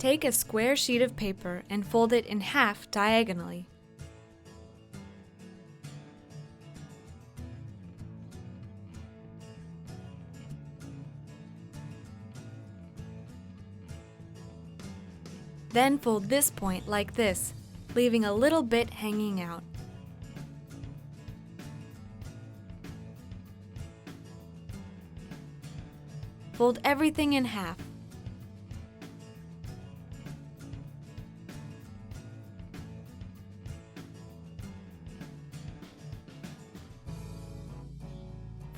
Take a square sheet of paper and fold it in half diagonally. Then fold this point like this, leaving a little bit hanging out. Fold everything in half.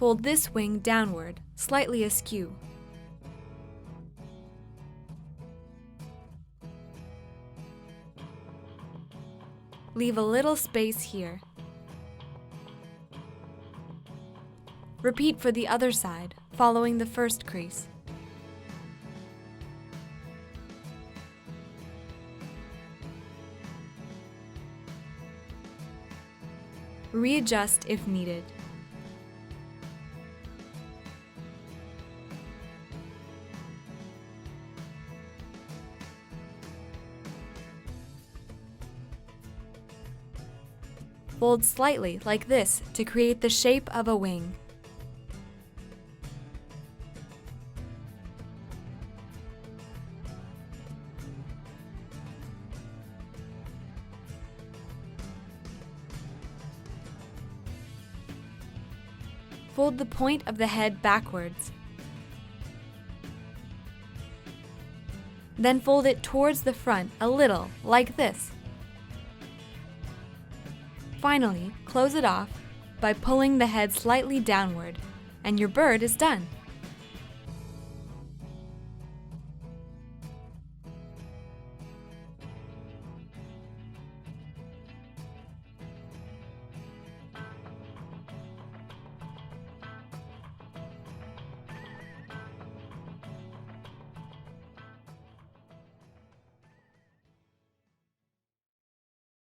Fold this wing downward, slightly askew. Leave a little space here. Repeat for the other side, following the first crease. Readjust if needed. Fold slightly like this to create the shape of a wing. Fold the point of the head backwards. Then fold it towards the front a little, like this. Finally, close it off by pulling the head slightly downward, and your bird is done.